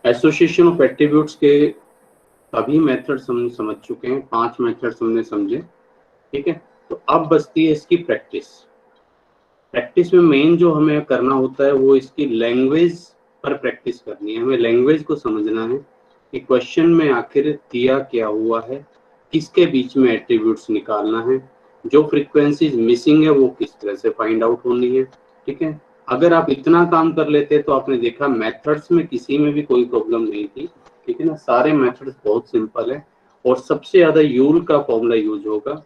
Association of attributes के सभी methods हम समझ चुके हैं, 5 मेथड्स हमने समझे, ठीक है। तो अब बचती है इसकी प्रैक्टिस। प्रैक्टिस में मेन जो हमें करना होता है वो इसकी लैंग्वेज पर प्रैक्टिस करनी है। हमें लैंग्वेज को समझना है कि क्वेश्चन में आखिर दिया क्या हुआ है, किसके बीच में एट्रीब्यूट्स निकालना है, जो फ्रीक्वेंसीज मिसिंग है वो किस तरह से फाइंड आउट होनी है, ठीक है। अगर आप इतना काम कर लेते तो आपने देखा मेथड्स में किसी में भी कोई प्रॉब्लम नहीं थी, ठीक है ना। सारे मेथड्स बहुत सिंपल है और सबसे ज्यादा यूल का फॉर्मूला यूज होगा।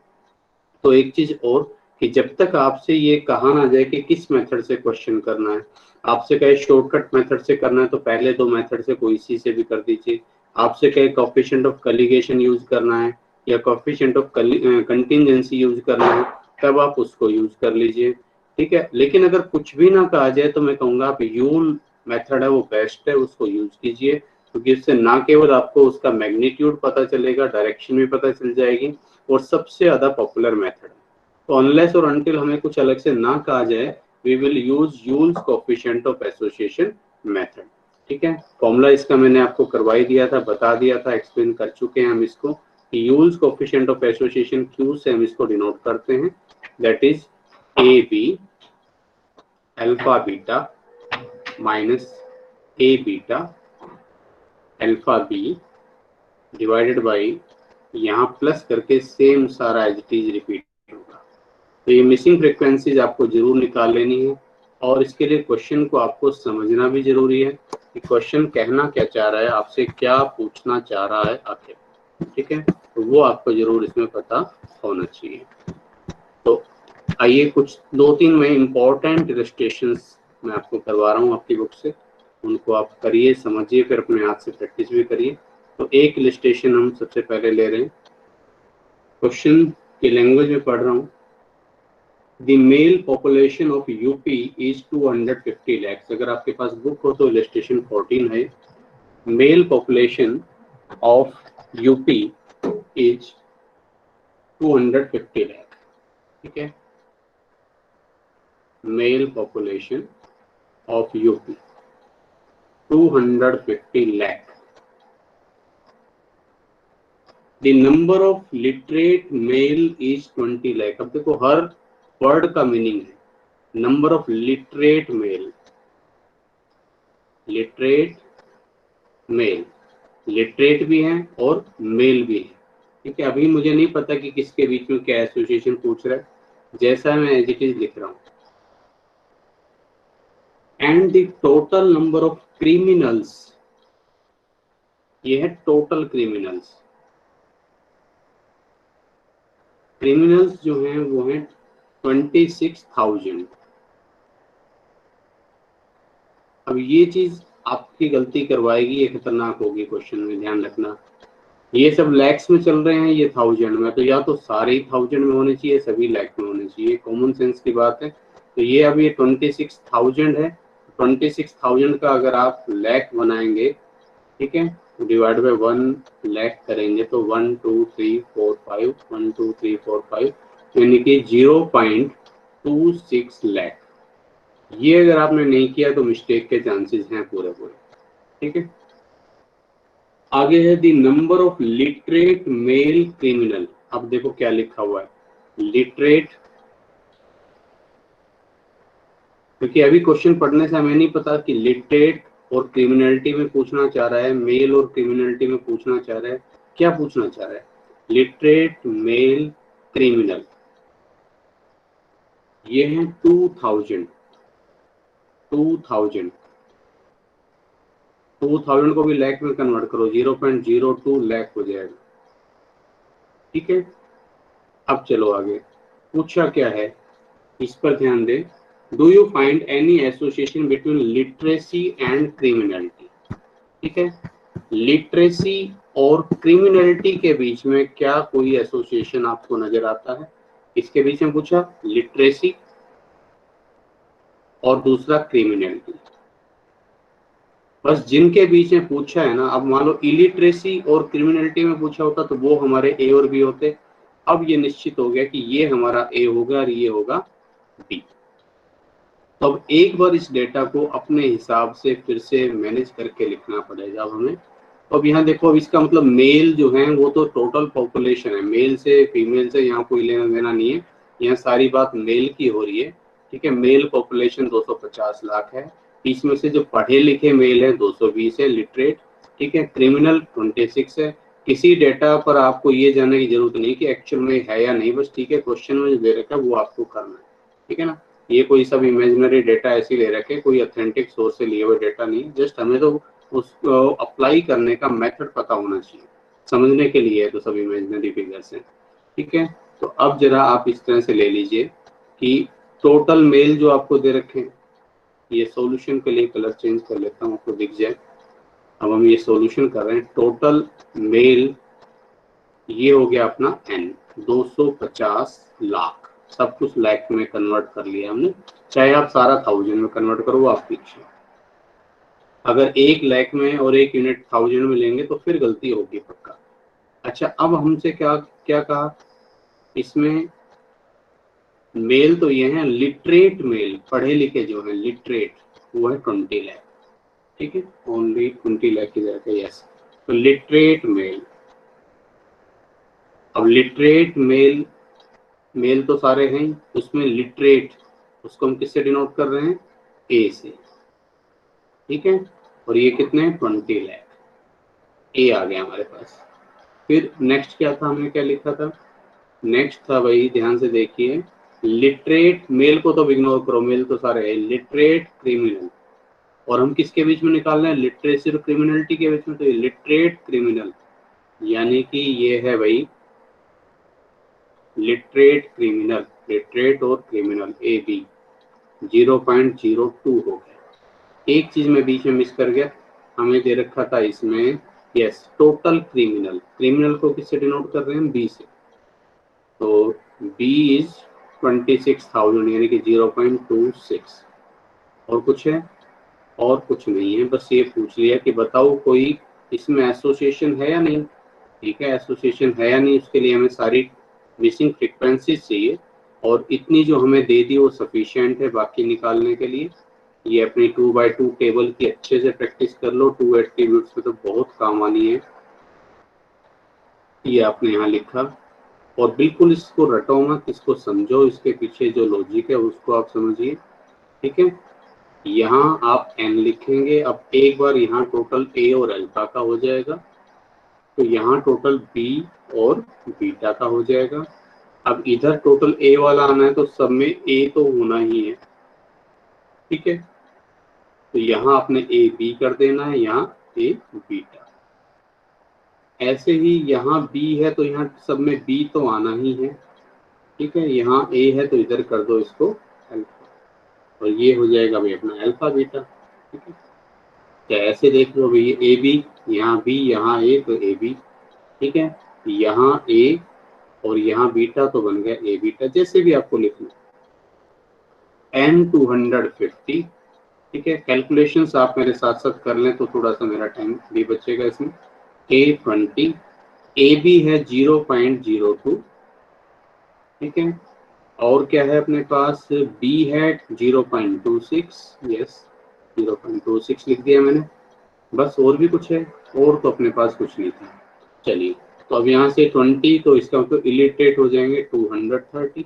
तो एक चीज और कि जब तक आपसे ये कहा ना जाए कि किस मेथड से क्वेश्चन करना है, आपसे कहे शॉर्टकट मेथड से करना है तो पहले 2 मेथड से कोई सी से भी कर दीजिए। आपसे कहे कोएफिशिएंट ऑफ कलीगेशन यूज करना है या कोएफिशिएंट ऑफ कंटिंजेंसी यूज करना है, तब आप उसको यूज कर लीजिए, ठीक है। लेकिन अगर कुछ भी ना कहा जाए तो मैं कहूंगा आप यूल मेथड है वो बेस्ट है, उसको यूज कीजिए, क्योंकि उससे ना केवल आपको उसका मैग्नीट्यूड पता चलेगा, डायरेक्शन भी पता चल जाएगी और सबसे ज्यादा पॉपुलर मेथड है। तो अनलेस और अनटिल हमें कुछ अलग से ना कहा जाए, we will use Yule's coefficient of association method, ठीक है। फॉर्मूला इसका मैंने आपको करवा ही दिया था, बता दिया था, एक्सप्लेन कर चुके हैं हम इसको कि Yule's coefficient of association Q से हम इसको डिनोट करते हैं, that is A B alpha beta minus A beta alpha B divided by, यहाँ प्लस करके सेम सारा एज इट इज रिपीट होगा। तो ये मिसिंग फ्रीक्वेंसीज आपको जरूर निकाल लेनी है और इसके लिए क्वेश्चन को आपको समझना भी जरूरी है कि क्वेश्चन कहना क्या चाह रहा है, आपसे क्या पूछना चाह रहा है आखिर, ठीक है। तो वो आपको जरूर इसमें पता होना चाहिए। तो आइए कुछ 2-3 में इम्पोर्टेंट इलस्ट्रेशंस मैं आपको करवा रहा हूँ आपकी बुक से, उनको आप करिए, समझिए, फिर अपने हाथ से प्रैक्टिस भी करिए। तो एक इलस्ट्रेशन हम सबसे पहले ले रहे हैं, क्वेश्चन की लैंग्वेज में पढ़ रहा हूँ। The male population of UP is 250 lakhs। अगर आपके पास बुक हो तो इलस्ट्रेशन 14 है। Male population of UP is 250 lakh, ठीक है। Male population of UP 250 lakh। The number of literate male is 20 lakh। अब देखो हर वर्ड का मीनिंग है, number of literate male, literate male, literate भी हैं और मेल भी है, ठीक है। अभी मुझे नहीं पता कि किसके बीच में क्या एसोसिएशन पूछ रहा है, जैसा मैं एज इट इज लिख रहा हूं। And the total number of criminals, ये है टोटल क्रिमिनल्स। क्रिमिनल्स जो हैं वो हैं 26,000। अब ये चीज आपकी गलती करवाएगी, ये खतरनाक होगी क्वेश्चन में, ध्यान रखना। ये सब लैक्स में चल रहे हैं, ये 1000 में, तो या तो सारे ही 1000 में होने चाहिए, सभी लैक्स में होने चाहिए, कॉमन सेंस की बात है। तो ये अब ये 26,000 है, 26,000 का अगर आप लैख बनाएंगे, ठीक है, डिवाइड बाय 1 लाख करेंगे तो 1 2 3 4 5 1 2 3 4 5 यानी कि 0.26 लाख। ये अगर आपने नहीं किया तो मिस्टेक के चांसेस हैं पूरे पूरे, ठीक है। आगे है the number of literate male criminal. अब देखो क्या लिखा हुआ है, लिटरेट, क्योंकि अभी क्वेश्चन पढ़ने से हमें नहीं पता कि लिटरेट और क्रिमिनलिटी में पूछना चाह रहा है, मेल और क्रिमिनलिटी में पूछना चाह रहा है, क्या पूछना चाह रहा है। लिटरेट मेल क्रिमिनल ये है 2000 को भी लाख में कन्वर्ट करो, 0.02 लाख हो जाएगा, ठीक है। अब चलो आगे, पूछा क्या है इस पर ध्यान दें। Do you find any association between literacy and criminality, ठीक है। लिटरेसी और क्रिमिनलिटी के बीच में क्या कोई एसोसिएशन आपको नजर आता है? इसके बीच में पूछा, लिटरेसी और दूसरा क्रिमिनलिटी। बस जिनके बीच में पूछा है ना, अब मान लो इलिटरेसी और क्रिमिनलिटी में पूछा होता तो वो हमारे ए और बी होते। अब ये निश्चित हो गया कि ये हमारा ए होगा और ये होगा बी। तो अब एक बार इस डेटा को अपने हिसाब से फिर से मैनेज करके लिखना पड़ेगा अब हमें। तो अब यहाँ देखो, अब इसका मतलब मेल जो है वो तो टोटल पॉपुलेशन है, मेल से फीमेल से यहाँ कोई लेना देना नहीं है, यहाँ सारी बात मेल की हो रही है। ठीक है, मेल पॉपुलेशन 250 लाख है, इसमें से जो पढ़े लिखे मेल है 220 है लिटरेट। ठीक है, क्रिमिनल 26 है। किसी डेटा पर आपको ये जानने की जरूरत नहीं कि एक्चुअल में है या नहीं, बस ठीक है क्वेश्चन में जो दे रखा है वो आपको करना है। ठीक है ना, ये कोई सब इमेजिनरी डेटा ऐसे ले रखे, कोई ऑथेंटिक सोर्स से लिए हुए डेटा नहीं, जस्ट हमें तो उसको अप्लाई करने का मेथड पता होना चाहिए, समझने के लिए तो सब इमेजिनरी फिगर्स हैं। ठीक है, तो अब जरा आप इस तरह से ले लीजिए कि टोटल मेल जो आपको दे रखे हैं, ये सॉल्यूशन के लिए कलर चेंज कर लेता हूँ आपको दिख जाए। अब हम ये सॉल्यूशन कर रहे हैं, टोटल मेल ये हो गया अपना n 250 लाख, सब कुछ लाख में कन्वर्ट कर लिया हमने, चाहे आप सारा 1000 में कन्वर्ट करो वो आपकी इच्छा। अगर 1 लाख में और 1 यूनिट 1000 में लेंगे तो फिर गलती होगी पक्का। अच्छा, अब हमसे क्या क्या कहा इसमें, मेल तो ये है लिटरेट मेल, पढ़े लिखे जो है लिटरेट, वो है 20 लाख। ठीक है, ओनली 20 लाख की जगह, यस। तो लिटरेट मेल, अब लिटरेट मेल, मेल तो सारे हैं, उसमें लिटरेट उसको हम किससे डिनोट कर रहे हैं, ए से। ठीक है, और ये कितने 20 लाख, ए आ गया हमारे पास। फिर नेक्स्ट क्या था, हमने क्या लिखा था, नेक्स्ट था भाई ध्यान से देखिए, लिटरेट मेल को तो इग्नोर करो, मेल तो सारे है, लिटरेट क्रिमिनल, और हम किसके बीच में निकाल रहे हैं, लिटरेसी और क्रिमिनलिटी के बीच में, तो ये लिटरेट क्रिमिनल यानी कि ये है भाई लिटरेट क्रिमिनल, लिटरेट और क्रिमिनल ए बी 0.02 हो गया। एक चीज में बीच में मिस कर गया, हमें दे रखा था इसमें, यस टोटल क्रिमिनल, क्रिमिनल को किससे डिनोट कर रहे हैं, बी से, तो बी इज 26,000 यानी कि 0.26। और कुछ है, और कुछ नहीं है, बस ये पूछ लिया कि बताओ कोई इसमें एसोसिएशन है या नहीं। ठीक है, एसोसिएशन है या नहीं, उसके लिए हमें सारी मिसिंग फ्रीक्वेंसीज चाहिए, और इतनी जो हमें दे दी वो सफिशिएंट है बाकी निकालने के लिए। ये अपनी 2x2 टेबल की अच्छे से प्रैक्टिस कर लो, 2 एट्रीब्यूट्स में तो बहुत काम आनी है। ये आपने यहाँ लिखा, और बिल्कुल इसको रटो मत, इसको समझो, इसके पीछे जो लॉजिक है उसको आप समझिए। ठीक है, यहाँ आप n लिखेंगे, अब एक बार यहाँ टोटल a और अल्फा का हो जाएगा, तो यहाँ टोटल b और बीटा का हो जाएगा। अब इधर टोटल a वाला आना है तो सब में a तो होना ही है। ठीक है, तो यहाँ आपने a b कर देना है, यहाँ a बीटा। ऐसे ही यहाँ b है तो यहाँ सब में b तो आना ही है। ठीक है, यहाँ a है तो इधर कर दो इसको अल्फा, और ये हो जाएगा भाई अपना अल्फा बीटा। ठीक है, क्या ऐसे देख लो भाई, ए बी, यहाँ बी यहाँ ए तो ए बी। ठीक है, यहाँ ए और यहाँ बीटा तो बन गया ए बीटा, जैसे भी आपको लिखना। n 250। ठीक है, कैलकुलेशंस आप मेरे साथ साथ कर लें तो थोड़ा सा मेरा टाइम भी बचेगा इसमें। A20, ए बी है 0.02। ठीक है, और क्या है अपने पास, b है 0.26, यस 0.26 लिख दिया मैंने, बस। और भी कुछ है, और तो अपने पास कुछ नहीं था। चलिए, तो अब यहाँ से 20, तो इसका मतलब इलिटरेट हो जाएंगे 230,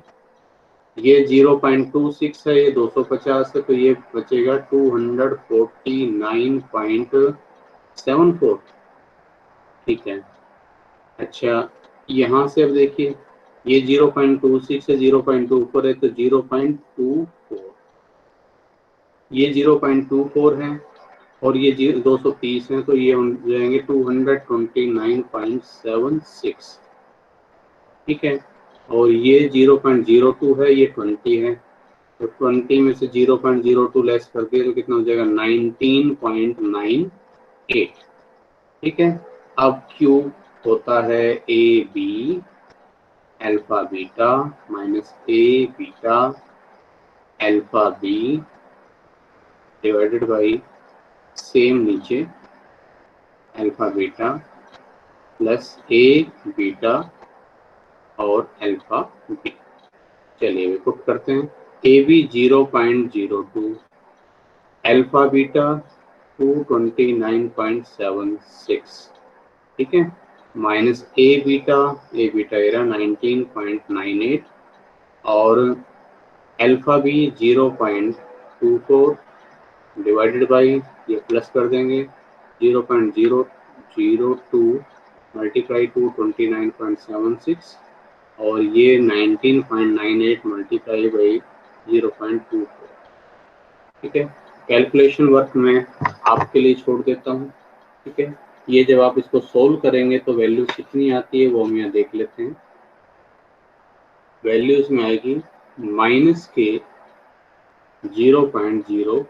ये 0.26 है, ये 250 है, तो ये बचेगा 249.74। ठीक है, अच्छा यहाँ से अब देखिए, ये 0.26 है, 0.24 है, तो 0.24, ये 0.24 है, और ये 230 है, तो ये हो जाएंगे 229.76। ठीक है, और ये 0.02 है, ये 20 है, तो 20 में से 0.02 लेस कर दिए तो कितना हो जाएगा 19.98। ठीक है, अब क्यू होता है A B alpha beta minus A beta alpha B divided by same नीचे alpha beta plus A beta और अल्फा बी। चलिए पुट करते हैं, AB 0.02, अल्फा बीटा 229.76, ठीक है, माइनस ए बीटा एरा 19.98 और अल्फा बी 0.24 डिवाइडेड बाई, ये plus कर देंगे 0.002 मल्टीप्लाई टू 29.76 और ये 19.98 मल्टीप्लाई बाई 0.24, ठीक है। कैलकुलेशन वर्क में आपके लिए छोड़ देता हूँ, ठीक है। ये जब आप इसको सोल्व करेंगे तो वैल्यू कितनी आती है वो हम यहाँ देख लेते हैं। वैल्यू इसमें आएगी माइनस के 0.02,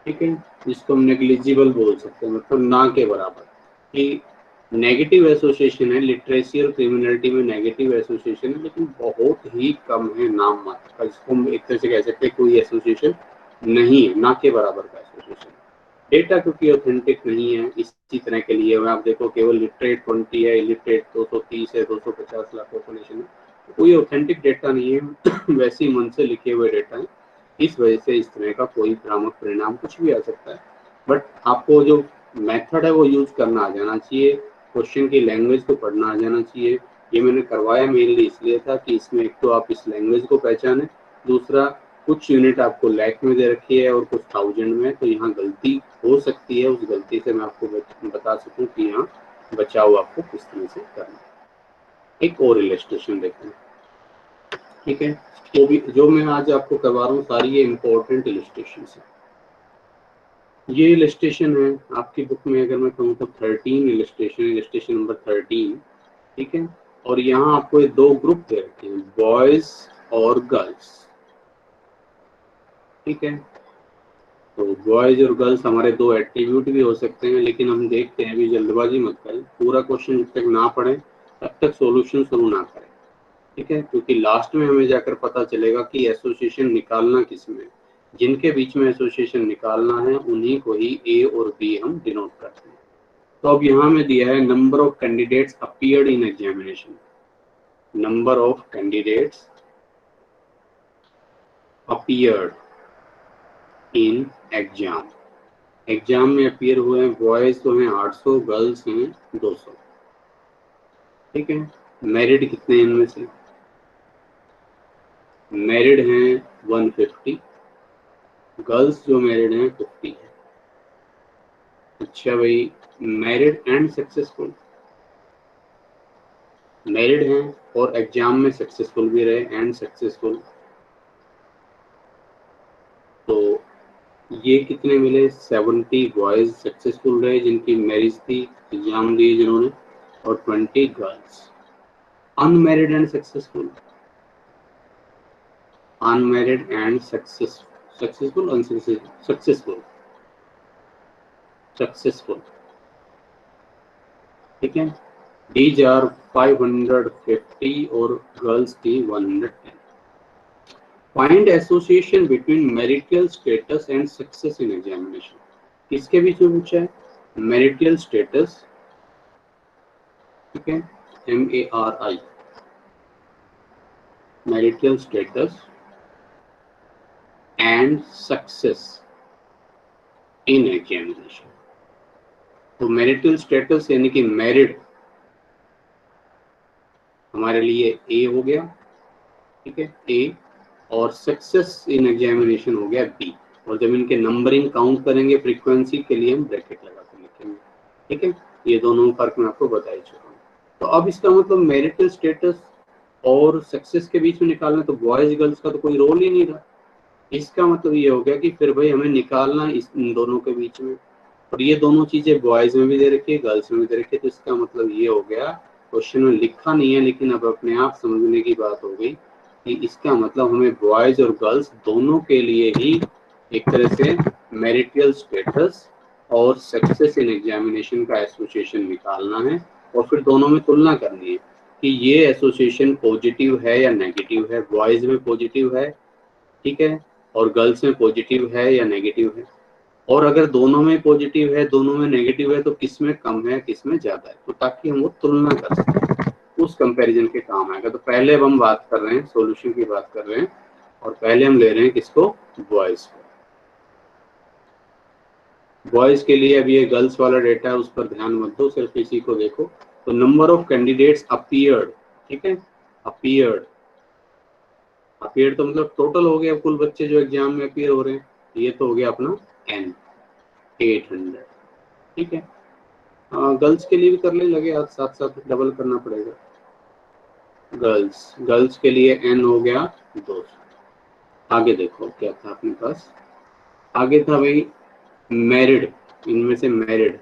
ठीक है, जिसको हम नेग्लिजिबल बोल सकते हैं, मतलब ना के बराबर। कि नेगेटिव एसोसिएशन है, लिटरेसी और क्रिमिनलिटी में नेगेटिव एसोसिएशन है, लेकिन बहुत ही कम है, नाम मात्र का, जिसको हम एक तरह से कह सकते हैं कोई एसोसिएशन नहीं है, ना के बराबर का एसोसिएशन। डेटा क्योंकि ऑथेंटिक नहीं है, इसी तरह के लिए आप देखो केवल लिटरेट 20 है, इलिटरेट 230 है, 250 लाख पॉपुलेशन है, कोई ऑथेंटिक डेटा नहीं है, वैसे ही मन से लिखे हुए डेटा है। इस वजह से इस तरह का कोई भ्रामक परिणाम कुछ भी आ सकता है। बट आपको जो मेथड है वो यूज करना आ जाना चाहिए, क्वेश्चन की लैंग्वेज को पढ़ना आ जाना चाहिए। ये मैंने करवाया मेनली इसलिए था कि इसमें एक तो आप इस लैंग्वेज को पहचाने, दूसरा कुछ यूनिट आपको लैक में दे रखी है और कुछ 1000 में, तो यहाँ गलती हो सकती है, उस गलती से मैं आपको बता सकूं कि यहाँ बचाव आपको किस तरह से करना है। एक और इलस्ट्रेशन देखते हैं, ठीक है। तो भी जो मैं आज आपको करवा रहा हूँ सारी ये इंपॉर्टेंट इलस्ट्रेशन है। ये इलस्ट्रेशन है आपकी बुक में, अगर मैं कहूँ तो 13 इलस्ट्रेशन नंबर 13, ठीक है। और यहाँ आपको ये दो ग्रुप दे रखे हैं, बॉयज और गर्ल्स, ठीक है। तो बॉयज और गर्ल्स हमारे दो एट्रीब्यूट भी हो सकते हैं, लेकिन हम देखते हैं, अभी जल्दबाजी मत करें, पूरा क्वेश्चन जब तक ना पढ़े तब तक सॉल्यूशन शुरू ना करें, ठीक है, क्योंकि लास्ट में हमें जाकर पता चलेगा कि एसोसिएशन निकालना किसमें, जिनके बीच में एसोसिएशन निकालना है उन्हीं को ही ए और बी हम डिनोट करते हैं। तो अब यहाँ में दिया है number of candidates appeared in examination, number of candidates appeared in exam, exam में अपीयर हुए हैं, बॉयज तो हैं 800, गर्ल्स हैं 200, ठीक है। मैरिड कितने हैं इनमें से, मैरिड हैं 150, गर्ल्स जो मैरिड हैं 50 है। अच्छा भाई, मैरिड एंड सक्सेसफुल, मैरिड हैं और एग्जाम में सक्सेसफुल भी रहे, एंड सक्सेसफुल, तो ये कितने मिले, 70 बॉयज सक्सेसफुल रहे जिनकी मैरिज थी, एग्जाम दिए जिन्होंने, और 20 girls. Unmarried and successful, unmarried and successful successful, ठीक है। These are 550 और गर्ल्स की 110। Find association between marital status and success in examination। किसके बीच में पूछा है, marital status, ठीक है, MARI, marital status and success in examination। तो मैरिटल स्टेटस यानी कि मैरिड हमारे लिए ए हो गया, ठीक है, ए, और सक्सेस इन एग्जामिनेशन हो गया बी। और जब इनके नंबरिंग काउंट करेंगे फ्रीक्वेंसी के लिए हम ब्रैकेट लगा कर लिखेंगे, ठीक है। ये दोनों फर्क मैं आपको बता ही चुका हूँ। तो अब इसका मतलब मैरिटल स्टेटस और सक्सेस के बीच में निकालना, तो बॉयज गर्ल्स का तो कोई रोल ही नहीं रहा। इसका मतलब ये हो गया कि फिर भाई हमें निकालना इन दोनों के बीच में, और ये दोनों चीजें बॉयज में भी दे रखी है, गर्ल्स में भी दे रखी है। तो इसका मतलब ये हो गया, क्वेश्चन में लिखा नहीं है लेकिन अब अपने आप समझने की बात हो गई कि इसका मतलब हमें बॉयज और गर्ल्स दोनों के लिए ही एक तरह से मैरिटल स्टेटस और सक्सेस इन एग्जामिनेशन का एसोसिएशन निकालना है, और फिर दोनों में तुलना करनी है कि ये एसोसिएशन पॉजिटिव है या नेगेटिव है। बॉयज में पॉजिटिव है, ठीक है, और गर्ल्स में पॉजिटिव है या नेगेटिव है, और अगर दोनों में पॉजिटिव है दोनों में नेगेटिव है तो किस में कम है किस में ज्यादा है, तो ताकि हम वो तुलना कर सकें। उस कंपैरिजन के काम आएगा। तो पहले अब हम बात कर रहे हैं, सॉल्यूशन की बात कर रहे हैं, और पहले हम ले रहे हैं किसको, बॉयज को। बॉयज के लिए अब ये गर्ल्स वाला डेटा है, उस पर ध्यान मत दो, सिर्फ इसी को देखो। तो नंबर ऑफ कैंडिडेट्स अपीयर्ड, ठीक है, अपीयर्ड तो मतलब टोटल हो गया कुल बच्चे जो एग्जाम में अपीयर हो रहे हैं, ये तो हो गया अपना n 800, ठीक है। गर्ल्स के लिए भी करने लगे, आज साथ साथ डबल करना पड़ेगा। गर्ल्स के लिए n हो गया 200। आगे देखो क्या था अपने पास, आगे था भाई मैरिड, इनमें से मैरिड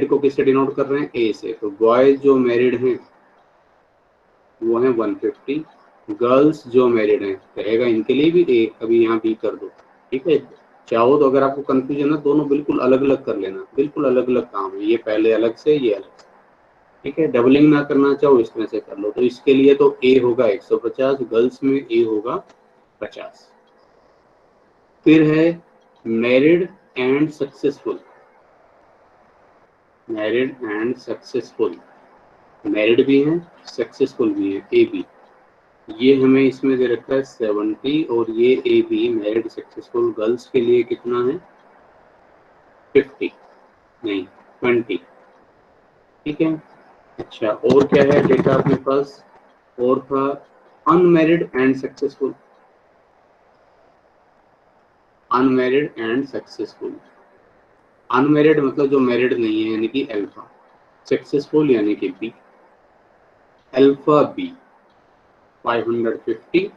को किससे डिनोट कर रहे हैं, ए से। तो बॉयज जो मैरिड हैं वो है 150, गर्ल्स जो मैरिड हैं रहेगा इनके लिए भी ए, अभी यहाँ बी कर दो, ठीक है। चाहो तो अगर आपको कंफ्यूजन है, दोनों बिल्कुल अलग अलग कर लेना, बिल्कुल अलग अलग काम है, ये पहले अलग से, ये अलग से, ठीक है। डबलिंग ना करना चाहो इस तरह से कर लो। तो इसके लिए तो ए होगा 150, गर्ल्स में ए होगा 50। फिर है married and successful, married and successful, married भी हैं सक्सेसफुल भी हैं, ए बी, ये हमें इसमें दे रखा है 70, और ये A be married successful girls के लिए कितना है 50, नहीं 20, ठीक है। अच्छा, और क्या है डेटा अपने पास, और था unmarried and successful, unmarried and successful, unmarried मतलब जो मैरिड नहीं है यानी कि अल्फा, सक्सेसफुल यानी कि बी, अल्फा बी 550,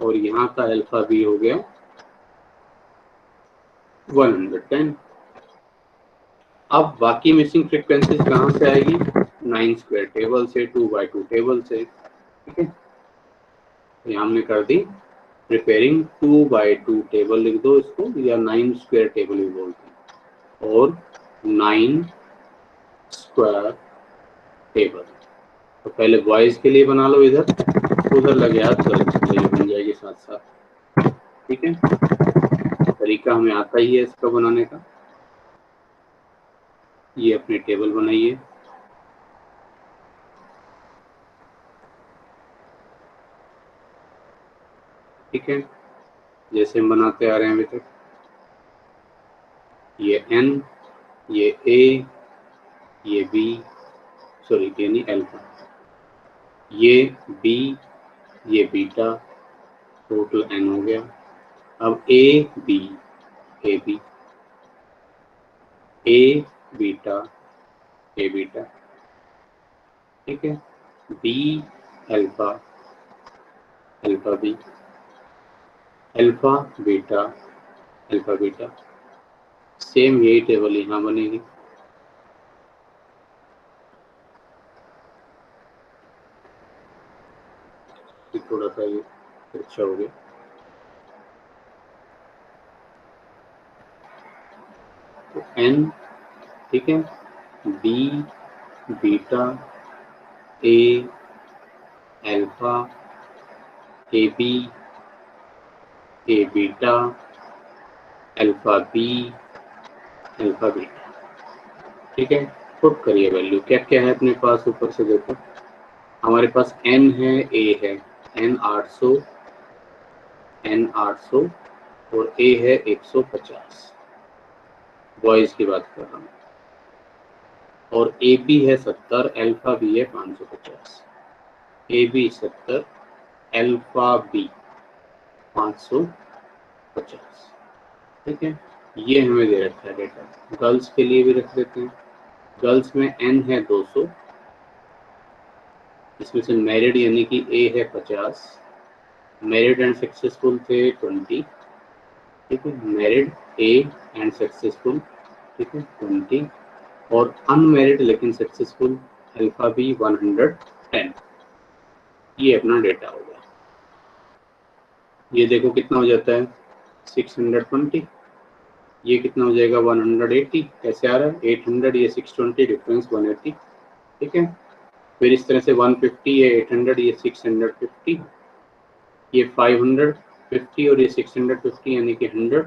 और यहाँ का अल्फा बी हो गया 110। अब बाकी मिसिंग फ्रीक्वेंसीज कहाँ से आएगी, 9 स्क्वायर टेबल से, 2/2 टेबल से, ठीक है। तो यहाँ हमने कर दी प्रिपेयरिंग 2/2 टेबल, लिख दो इसको, या 9 स्क्वायर टेबल भी बोलते हैं, और 9 स्क्वायर टेबल। तो पहले बॉयज के लिए बना लो इधर, उधर लगे हाथ गर्ल्स के लिए बन जाएगी साथ साथ, ठीक है। तरीका हमें आता ही है इसका बनाने का। ये अपनी टेबल बनाइए, ठीक है, जैसे हम बनाते आ रहे हैं अभी तक। ये n, ये a, ये b, सॉरी ये नहीं अल्फा, ये b, ये बीटा, टोटल n हो गया। अब a b, a b, a beta, a beta, ठीक है, b alpha, alpha b, alpha beta, alpha beta. Same यही टेबल यहाँ बनेगी, थोड़ा सा ये अच्छा हो गया। तो n, ठीक है, b beta, a alpha, A B, A beta, alpha B, alpha beta, ठीक है। पुट करिए वैल्यू, क्या क्या है अपने पास, ऊपर से देखो हमारे पास n है, a है, n 800, n 800, और a है 150, बॉयज की बात कर रहा हूँ, और ए बी है 70, अल्फा बी है 550, ए बी 70, अल्फा बी 550, ठीक है। ये हमें दे रखा है डेटा। गर्ल्स के लिए भी रख देते हैं, गर्ल्स में n है 200, इसमें से मैरिड यानी कि a है 50, मैरिड एंड सक्सेसफुल थे 20, ठीक है, मैरिड a एंड सक्सेसफुल, ठीक है 20, और अनमैरिड लेकिन सक्सेसफुल अल्फा बी 110। ये अपना डेटा हो गया। ये देखो कितना हो जाता है 620, ये कितना हो जाएगा 180, कैसे आ रहा है 800, ये 620, डिफरेंस 180, ठीक है। फिर इस तरह से 150, ये 800, ये 650, ये 550, और ये 650 यानी कि 100,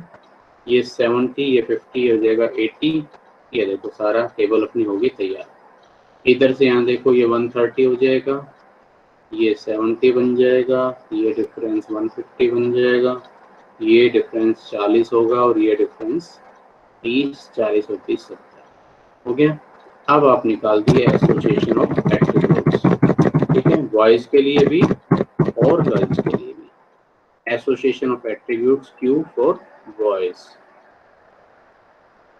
ये 70, ये 50 हो जाएगा 80। ये देखो सारा टेबल अपनी होगी तैयार। इधर से यहाँ देखो ये 130 हो जाएगा, ये 70 बन जाएगा, ये डिफरेंस 150 बन जाएगा, ये डिफरेंस 40 होगा और ये डिफरेंस 30, 40 और 30 70 हो गया। अब आप निकाल दिए एसोसिएशन ऑफ एट्रीब्यूट्स, ठीक है, बॉयज के लिए भी और गर्ल्स के लिए भी। Association of attributes Q for boys,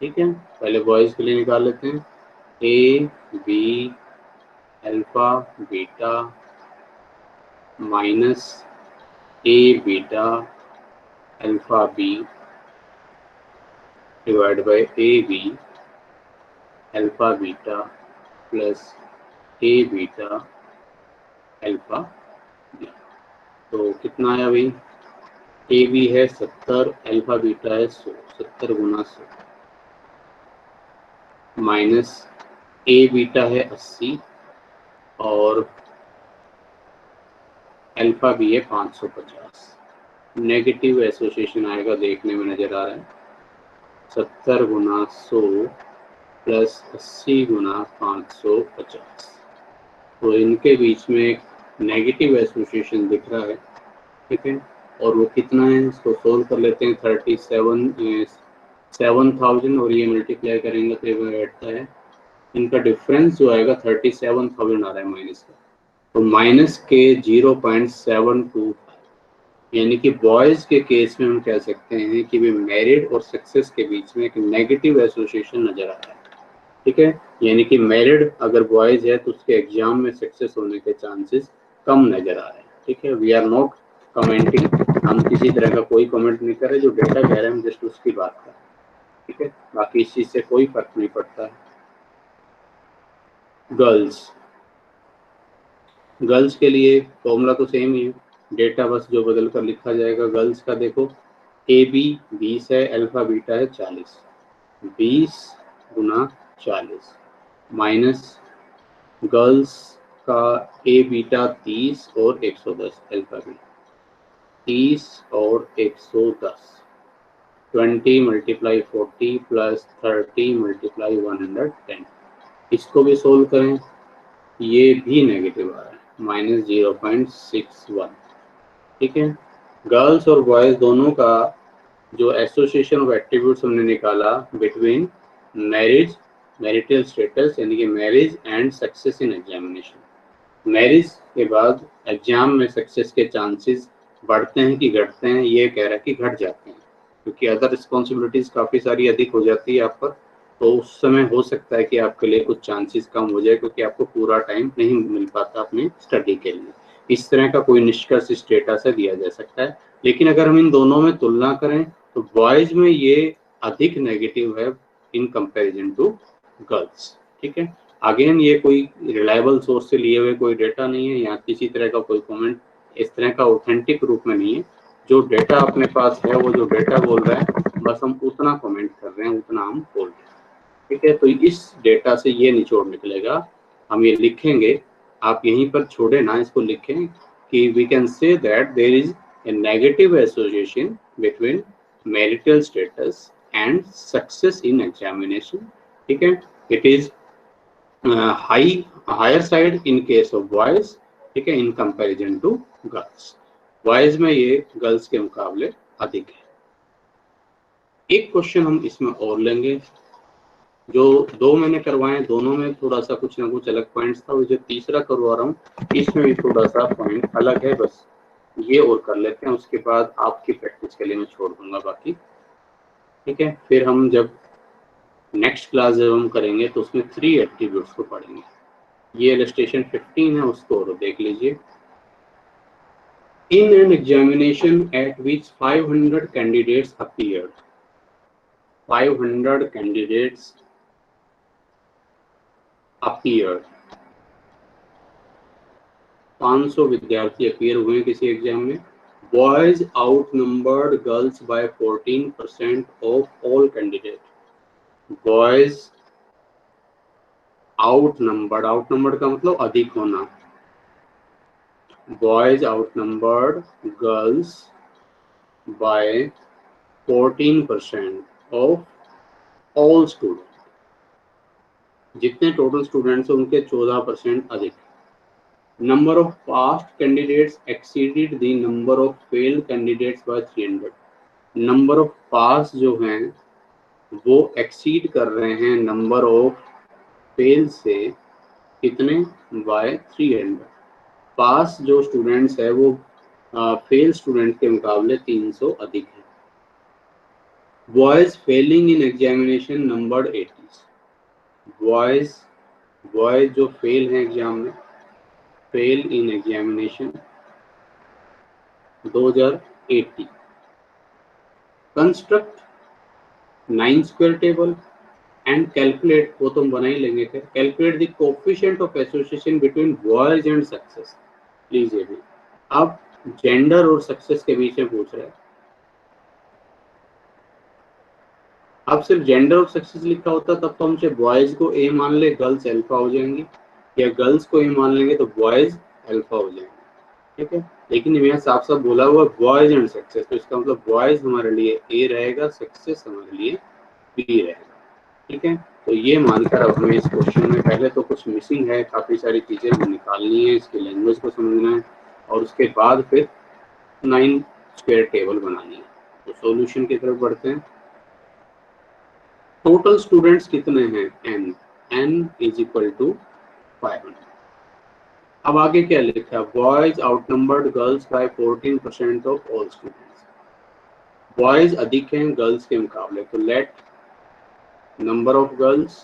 ठीक है। पहले बॉयज के लिए निकाल लेते हैं, A B alpha beta minus A beta alpha B divide by A B alpha beta plus A beta alpha B. तो कितना आया भाई, ए बी है 70, अल्फा बीटा है 100, 70 गुना 100 माइनस ए बीटा है 80 और अल्फा बी है 550। नेगेटिव एसोसिएशन आएगा, देखने में नजर आ रहा है, 70 गुना 100 प्लस 80 गुना 550। तो इनके बीच में एक नेगेटिव एसोसिएशन दिख रहा है, ठीक है। और वो कितना है, इसको सोल्व कर लेते हैं। 7,000 और ये मल्टीप्लाई करेंगे तो ये बैठता है, इनका डिफरेंस जो आएगा 37,000 आ रहा है माइनस का, तो माइनस के 0.725, यानी कि बॉयज के केस में हम कह सकते हैं कि वे मैरिड और सक्सेस के बीच में एक नेगेटिव एसोसिएशन नजर आ रहा है, ठीक है। यानी कि मैरिड अगर बॉयज है तो उसके एग्जाम में सक्सेस होने के चांसेस कम नजर आ रहे हैं, ठीक है। वी आर नॉट कमेंटिंग, हम किसी तरह का कोई कमेंट नहीं कर रहे, जो डेटा कह रहे हैं हम जस्ट उसकी बात कर रहे हैं, ठीक है। बाकी इस चीज से कोई फर्क नहीं पड़ता है। गर्ल्स के लिए फॉर्मूला तो सेम ही है, डेटा बस जो बदल कर लिखा जाएगा। गर्ल्स का देखो, ए बी 20 है, अल्फा बीटा है 40, 20 गुना 40 माइनस गर्ल्स का ए बीटा 30 और 110, अल्फा बीटा 30 और 110, 20 मल्टीप्लाई 40 प्लस 30 मल्टीप्लाई 110। इसको भी सोल्व करें, ये भी नेगेटिव आ रहा है, माइनस 0.61, ठीक है। गर्ल्स और बॉयज दोनों का जो एसोसिएशन ऑफ एट्रीब्यूट्स हमने निकाला बिटवीन मैरिज, मैरिटल स्टेटस यानी कि marriage and success in examination. Marriage के बाद एग्जाम में सक्सेस के चांसेस बढ़ते हैं कि घटते हैं, ये कह रहा है कि घट जाते हैं, क्योंकि अदर रिस्पॉन्सिबिलिटीज काफ़ी सारी अधिक हो जाती है आप पर, तो उस समय हो सकता है कि आपके लिए कुछ चांसेस कम हो जाए, क्योंकि आपको पूरा टाइम नहीं मिल पाता अपनी स्टडी के लिए। इस तरह का कोई निष्कर्ष इस डेटा से दिया जा सकता है। लेकिन अगर हम इन दोनों में तुलना करें तो बॉयज में ये अधिक नेगेटिव है इन कंपैरिजन टू गर्ल्स, ठीक है। अगेन ये कोई रिलायबल सोर्स से लिए हुए कोई डेटा नहीं है, यहाँ किसी तरह का कोई कमेंट इस तरह का ऑथेंटिक रूप में नहीं है। जो डेटा अपने पास है, वो जो डेटा बोल रहा है, बस हम उतना कमेंट कर रहे हैं, उतना हम बोल रहे हैं, ठीक है। तो इस डेटा से ये निचोड़ निकलेगा, हम ये लिखेंगे, आप यहीं पर छोड़े ना, इसको लिखें कि we can say that there is a negative association between marital status and success in examination, ठीक है। It is higher side in case of boys, ठीक है, in comparison to girls. Boys में ये गर्ल्स के मुकाबले अधिक है। एक क्वेश्चन हम इसमें और लेंगे, जो दो मैंने करवाए दोनों में थोड़ा सा कुछ ना कुछ अलग पॉइंट्स था, और जो तीसरा करवा रहा हूँ इसमें भी थोड़ा सा पॉइंट अलग है, बस ये और कर लेते हैं, उसके बाद आपकी प्रैक्टिस के लिए मैं छोड़ दूंगा बाकी, ठीक है। फिर हम जब नेक्स्ट क्लास जब हम करेंगे तो उसमें 3 एट्रीब्यूट्स को पढ़ेंगे। ये इलस्ट्रेशन 15 है, उसको और देख लीजिए। In an examination at which 500 candidates appeared, 500 candidates appeared, 500 विद्यार्थी अपीयर हुए किसी एग्जाम में। Boys outnumbered girls by 14% of all candidate. Boys outnumbered का मतलब अधिक होना। Boys outnumbered girls by 14% of all student. जितने टोटल स्टूडेंट्स हैं उनके 14% अधिक। Number of passed candidates exceeded the number of failed candidates by 300। Number of pass जो हैं वो एक्सीड कर रहे हैं नंबर ऑफ फेल से कितने, बाय 300। पास जो स्टूडेंट्स है वो फेल स्टूडेंट के मुकाबले 300 अधिक है। Boys failing in examination number 80। Boys जो फेल हैं एग्जाम में, fail in examination 2080। Construct 9 square table and calculate, वो तो हम बना ही लेंगे, calculate the coefficient of association between boys and success. Please ये भी अब जेंडर और सक्सेस के बीच में पूछ रहा है। अब सिर्फ जेंडर और सक्सेस लिखा होता तब तो हम चाहे बॉयज को ए मान ले गर्ल्स अल्फा हो जाएंगी, या गर्ल्स को ए मान लेंगे तो बॉयज अल्फा हो जाएंगे, ठीक है। लेकिन यहाँ साफ साफ बोला हुआ बॉयज एंड सक्सेस, तो इसका मतलब बॉयज हमारे लिए ए रहेगा, सक्सेस हमारे लिए बी रहेगा, ठीक है। तो ये मानकर अब हमें इस क्वेश्चन में पहले तो कुछ मिसिंग है, काफी सारी चीजें हमें निकालनी है, इसकी लैंग्वेज को समझना है और उसके बाद फिर 9 स्क्वायर टेबल बनानी है। तो सॉल्यूशन की तरफ बढ़ते हैं। टोटल स्टूडेंट्स कितने हैं, n इज इक्वल टू 500। अब आगे क्या लिखा है, boys outnumbered girls by 14% of all students. Boys अधिक हैं गर्ल्स के मुकाबले, तो let number of girls,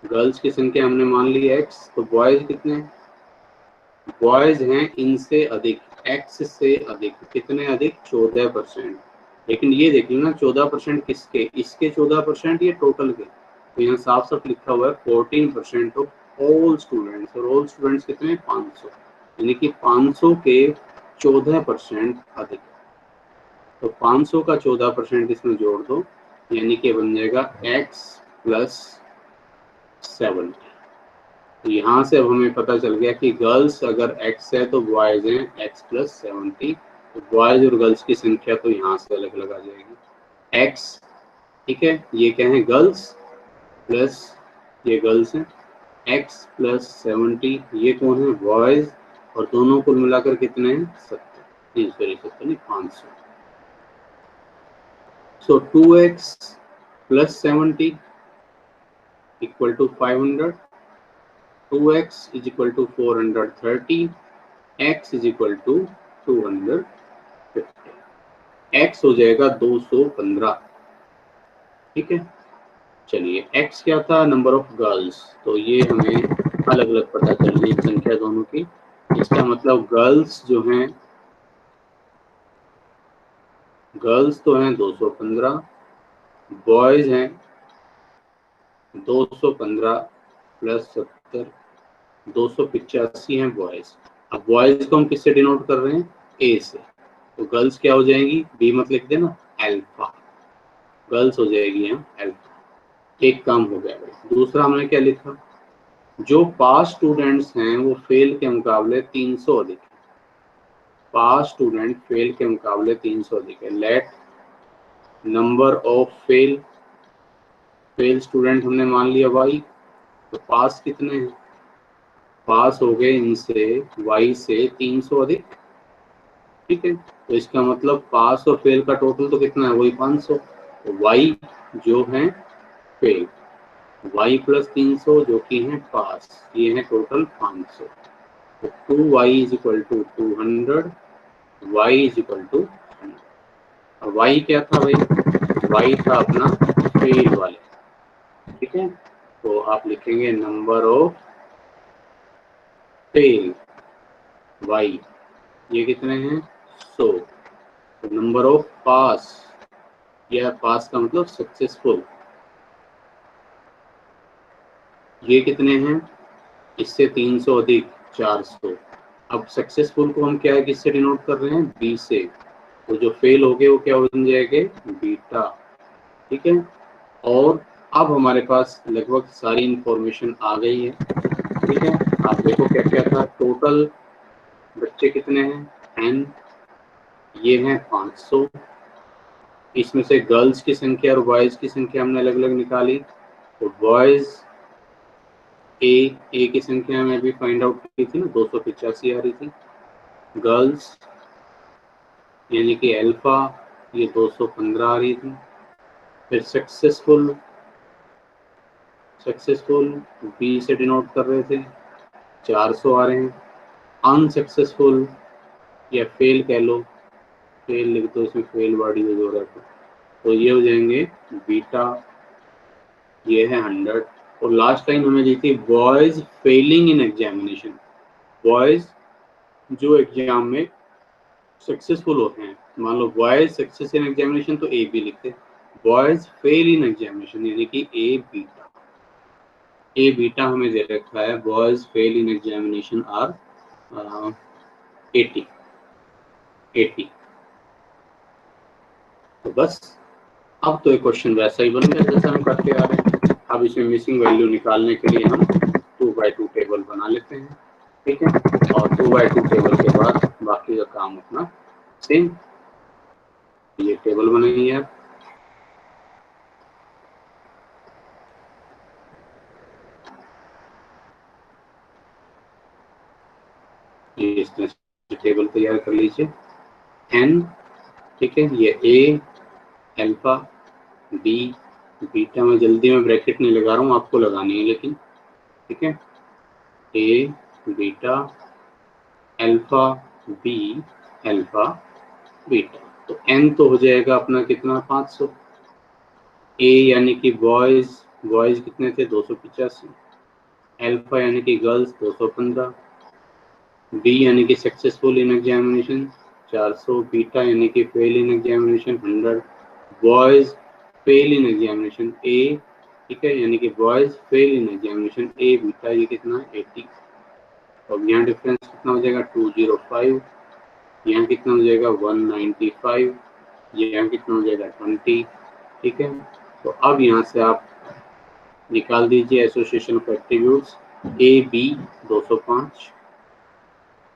girls की संख्या हमने मान ली x, तो बॉयज कितने हैं, बॉयज हैं इनसे अधिक, x से अधिक, कितने अधिक, 14%। लेकिन ये देख लेना 14% किसके, इसके 14% ये टोटल के, तो यहाँ साफ साफ लिखा हुआ है 14% ऑफ ऑल स्टूडेंट्स, और ऑल स्टूडेंट्स कितने, 500, यानी कि 500 के 14% अधिक। तो 500 का 14% इसमें जोड़ दो, यानी कि बन जाएगा x प्लस 70। तो यहाँ से अब हमें पता चल गया कि गर्ल्स अगर x है तो बॉयज हैं x प्लस 70। तो बॉयज और गर्ल्स की संख्या तो यहाँ से अलग अलग आ जाएगी, x, ठीक है, ये क्या है, गर्ल्स प्लस ये गर्ल्स हैं, x प्लस 70, ये कौन है, बॉयज, और दोनों कुल मिलाकर कितने हैं, 70, 370 नहीं 500। So 2x plus 70 equal to 500, 2x is equal to 430, x is equal to 250, x हो जाएगा 215, ठीक है। चलिए x क्या था, नंबर ऑफ गर्ल्स, तो ये हमें अलग अलग पता चल रही संख्या दोनों की। इसका मतलब गर्ल्स जो हैं, गर्ल्स तो हैं 215, बॉयज हैं 215 प्लस 70, 285 हैं बॉयज। अब बॉयज को हम किससे डिनोट कर रहे हैं, ए से, तो गर्ल्स क्या हो जाएगी, बी मत लिख देना, अल्फा, गर्ल्स हो जाएगी यहाँ अल्फा। एक काम हो गया भाई। दूसरा हमने क्या लिखा, जो पास स्टूडेंट्स हैं वो फेल के मुकाबले 300 अधिक है, पास स्टूडेंट फेल के मुकाबले 300 अधिक है, late number of fail, fail student हमने मान लिया y, तो पास कितने हैं, पास हो गए इनसे y से 300 अधिक, ठीक है। तो इसका मतलब पास और फेल का टोटल तो कितना है, वही 500, तो y जो है फेल, y प्लस 300 जो कि है पास, ये है टोटल 500। तो 2y is equal to 200, y is equal to 100। y क्या था भाई, y था अपना फेल वाले, ठीक है। तो आप लिखेंगे नंबर ऑफ फेल y, ये कितने हैं 100। तो नंबर ऑफ पास, या पास का मतलब सक्सेसफुल, ये कितने हैं, इससे 300 अधिक 400। अब सक्सेसफुल को हम क्या है, किससे डिनोट कर रहे हैं, बी से, तो जो फेल हो गए वो क्या बन जाएंगे, बीटा, ठीक है। और अब हमारे पास लगभग सारी इंफॉर्मेशन आ गई है, ठीक है। आप देखो क्या क्या था, टोटल बच्चे कितने हैं n, ये हैं 500, इसमें से गर्ल्स की संख्या और बॉयज की संख्या हमने अलग अलग निकाली, तो बॉयज ए की संख्या में भी फाइंड आउट की थी ना, 285 आ रही थी। गर्ल्स यानी कि अल्फा ये 215 आ रही थी। फिर सक्सेसफुल बी से डिनोट कर रहे थे, 400 आ रहे हैं। अनसक्सेसफुल या फेल कह लो, फेल लिख दो, इसमें फेल वर्ड यूज हो रहा है तो ये हो जाएंगे बीटा, ये है 100। और लास्ट लाइन हमें दी थी boys failing in examination, boys जो एग्जाम में सक्सेसफुल होते हैं, मान लो बॉयज सक्सेस इन एग्जामिनेशन तो ए बी लिखते, बॉयज फेल इन एग्जामिनेशन यानी कि ए बीटा हमें दे रखा है, boys fail in examination are 80। तो बस अब तो एक क्वेश्चन वैसा ही बन गया जैसा हम करते आ रहे हैं। अब इसमें मिसिंग वैल्यू निकालने के लिए हम 2x2 टेबल बना लेते हैं, ठीक है। और 2x2 टेबल के बाद बाकी का काम अपना सेम, ये टेबल बनाइए आप। ये इस तरह से टेबल तैयार कर लीजिए, n, ठीक है, ये a अल्फा b बीटा, में जल्दी में ब्रैकेट नहीं लगा रहा हूँ, आपको लगानी है लेकिन, ठीक है, a beta alpha b alpha beta. तो n तो हो जाएगा अपना कितना 500, a यानी कि बॉयज कितने थे 285, अल्फा यानी कि गर्ल्स 215, बी यानी कि सक्सेसफुल इन एग्जामिनेशन 400, बीटा यानी कि fail in examination 100, boys fail in examination A, ठीक है, यानी कि boys fail in examination A beta ये कितना 80। अब यहाँ डिफरेंस कितना हो जाएगा 205, यहाँ कितना हो जाएगा 195, यहाँ कितना हो जाएगा 20, ठीक है। तो अब यहाँ से आप निकाल दीजिए association of attributes, A B 205,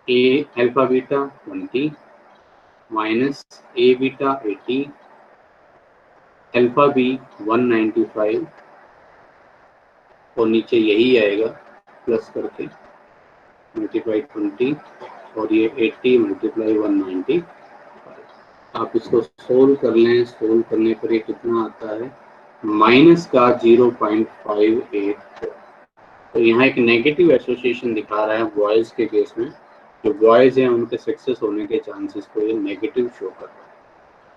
A alpha beta 20 minus A beta 80, alpha B 195, और नीचे यही आएगा प्लस करके मल्टीप्लाई 20, और ये 80 मल्टीप्लाई 195। आप इसको सोल्व कर लें, सोल्व करने पर ये कितना आता है माइनस का 0.58। तो यहाँ एक नेगेटिव एसोसिएशन दिखा रहा है बॉयज के केस में, जो बॉयज हैं उनके सक्सेस होने के चांसेस को ये नेगेटिव शो कर रहा है,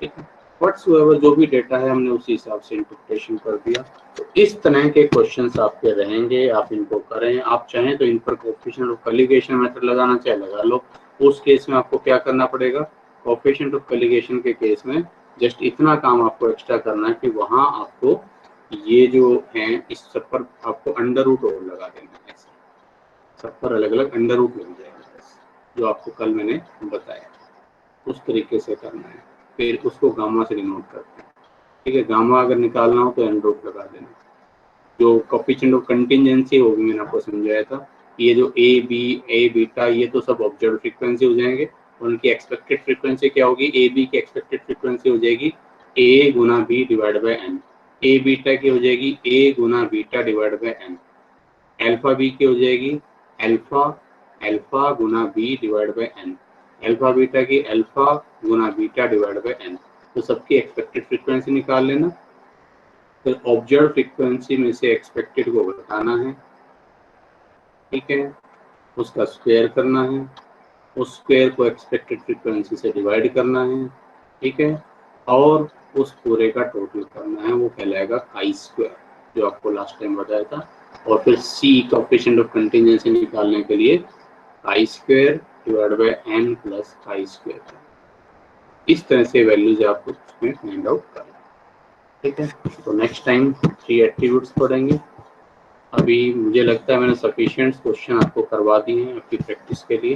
ठीक है। व्हाट्सएवर जो भी डेटा है हमने उसी हिसाब से इंटरप्रिटेशन कर दिया। तो इस तरह के क्वेश्चंस आपके रहेंगे, आप इनको करें। आप चाहें तो इन पर कोएफिशिएंट ऑफ कॉलिगेशन मेथड लगाना चाहे लगा लो। उस केस में आपको क्या करना पड़ेगा, कोएफिशिएंट ऑफ कॉलिगेशन के केस में जस्ट इतना काम आपको एक्स्ट्रा करना है कि वहां आपको ये जो है इस सब पर आपको अंडर रूट और लगा देना है, सब पर अलग अलग अंडर रूट लग जाएगा, जो आपको कल मैंने बताया उस तरीके से करना है। फिर उसको गामा से डिनोट करते हैं, ठीक है। गामा अगर निकालना हो तो एंड रूट लगा देना। जो कोएफिशिएंट ऑफ कंटिजेंसी वो भी मैंने आपको समझाया था। ये जो ए बीटा ये तो सब ऑब्जर्व फ्रीक्वेंसी हो जाएंगे, उनकी एक्सपेक्टेड फ्रीक्वेंसी क्या होगी, ए बी की एक्सपेक्टेड फ्रीक्वेंसी हो जाएगी ए गुना B divide by N, A beta की हो जाएगी ए गुना beta divide by N, alpha B की हो जाएगी अल्फा गुना B divide by N, alpha beta की अल्फा गुना बीटा डिवाइड बाई एन। तो सबकी एक्सपेक्टेड फ्रीक्वेंसी निकाल लेना, फिर ऑब्जर्व फ्रीक्वेंसी में से एक्सपेक्टेड को घटाना है, ठीक है, उसका स्क्वायर करना है, उस स्क्वायर को एक्सपेक्टेड फ्रीक्वेंसी से डिवाइड करना है, ठीक है, और उस पूरे का टोटल करना है, वो कहलाएगा काई स्क्वायर, जो आपको लास्ट टाइम बताया था। और फिर सी कोएफिशिएंट ऑफ कंटिजेंसी निकालने के लिए chi square divide by N plus chi square. इस तरह से वैल्यूज आपको उसमें फाइंड आउट करना, ठीक है। तो नेक्स्ट टाइम 3 एट्रीब्यूट्स पढ़ेंगे। अभी मुझे लगता है मैंने सफिशिएंट क्वेश्चन आपको करवा दिए हैं आपकी प्रैक्टिस के लिए।